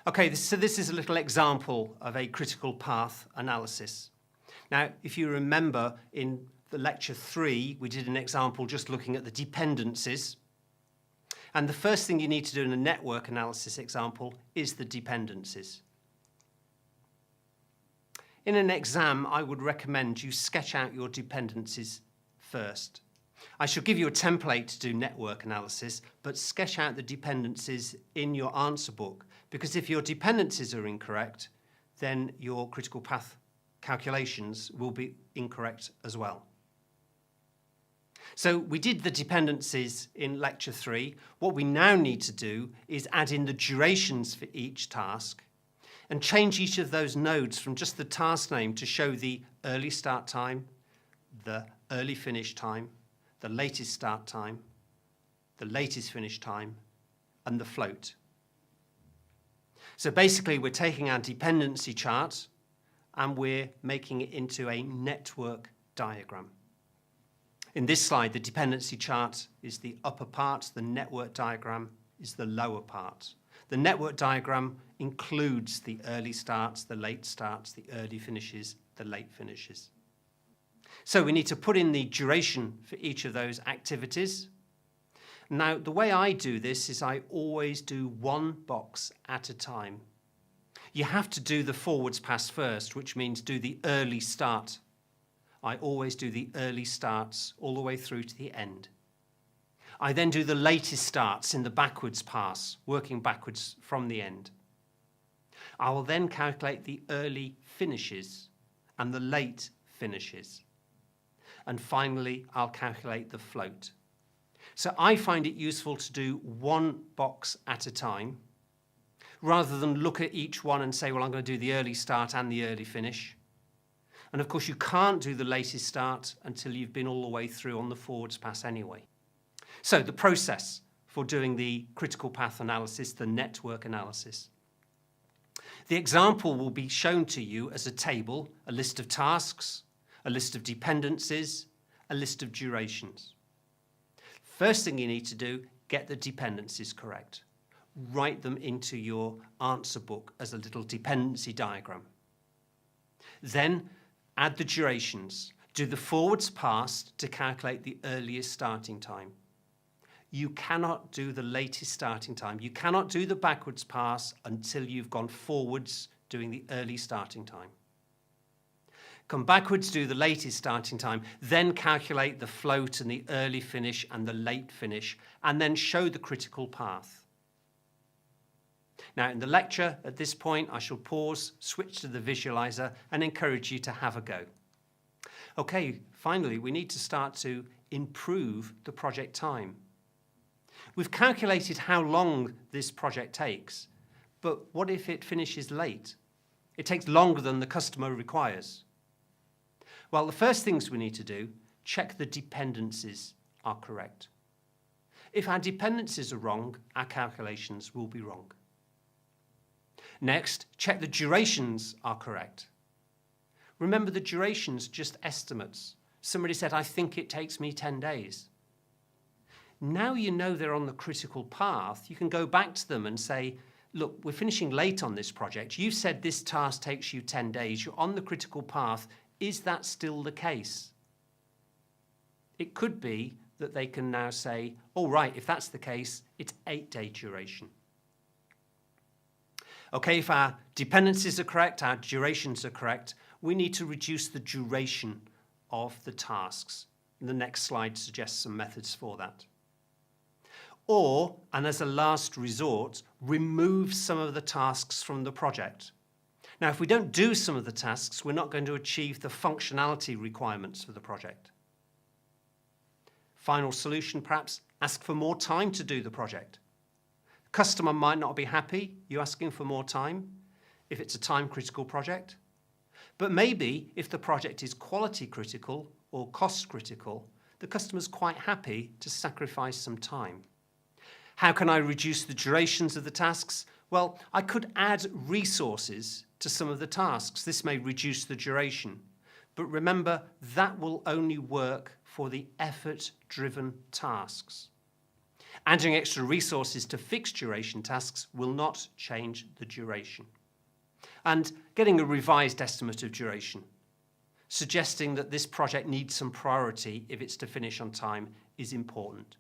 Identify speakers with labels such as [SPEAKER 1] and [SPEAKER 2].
[SPEAKER 1] Okay, so this is a little example of a critical path analysis. Now, if you remember in the lecture 3, we did an example just looking at the dependencies. And the first thing you need to do in a network analysis example is the dependencies. In an exam, I would recommend you sketch out your dependencies first. I shall give you a template to do network analysis, but sketch out the dependencies in your answer book, because if your dependencies are incorrect, then your critical path calculations will be incorrect as well. So we did the dependencies in lecture 3. What we now need to do is add in the durations for each task and change each of those nodes from just the task name to show the early start time, the early finish time, the latest start time, the latest finish time, and the float. So basically, we're taking our dependency chart and we're making it into a network diagram. In this slide, the dependency chart is the upper part, the network diagram is the lower part. The network diagram includes the early starts, the late starts, the early finishes, the late finishes. So we need to put in the duration for each of those activities. Now, the way I do this is I always do one box at a time. You have to do the forwards pass first, which means do the early start. I always do the early starts all the way through to the end. I then do the latest starts in the backwards pass, working backwards from the end. I will then calculate the early finishes and the late finishes. And finally, I'll calculate the float. So I find it useful to do one box at a time, rather than look at each one and say, well, I'm going to do the early start and the early finish. And of course, you can't do the latest start until you've been all the way through on the forwards pass anyway. So the process for doing the critical path analysis, the network analysis. The example will be shown to you as a table, a list of tasks, a list of dependencies, a list of durations. First thing you need to do, get the dependencies correct. Write them into your answer book as a little dependency diagram. Then add the durations. Do the forwards pass to calculate the earliest starting time. You cannot do the latest starting time. You cannot do the backwards pass until you've gone forwards doing the early starting time. Come backwards, do the latest starting time, then calculate the float and the early finish and the late finish, and then show the critical path. Now, in the lecture, at this point, I shall pause, switch to the visualizer, and encourage you to have a go. Okay, finally, we need to start to improve the project time. We've calculated how long this project takes, but what if it finishes late? It takes longer than the customer requires. Well, the first things we need to do, check the dependencies are correct. If our dependencies are wrong, our calculations will be wrong. Next, check the durations are correct. Remember, the durations just estimates. Somebody said, I think it takes me 10 days. Now you know they're on the critical path, you can go back to them and say, look, we're finishing late on this project. You said this task takes you 10 days. You're on the critical path. Is that still the case? It could be that they can now say, all right, if that's the case, it's 8-day duration. Okay, if our dependencies are correct, our durations are correct, we need to reduce the duration of the tasks. And the next slide suggests some methods for that. Or, and as a last resort, remove some of the tasks from the project. Now, if we don't do some of the tasks, we're not going to achieve the functionality requirements for the project. Final solution, perhaps, ask for more time to do the project. Customer might not be happy, you asking for more time, if it's a time-critical project. But maybe, if the project is quality-critical or cost-critical, the customer's quite happy to sacrifice some time. How can I reduce the durations of the tasks? Well, I could add resources to some of the tasks. This may reduce the duration. But remember, that will only work for the effort-driven tasks. Adding extra resources to fixed duration tasks will not change the duration. And getting a revised estimate of duration, suggesting that this project needs some priority if it's to finish on time, is important.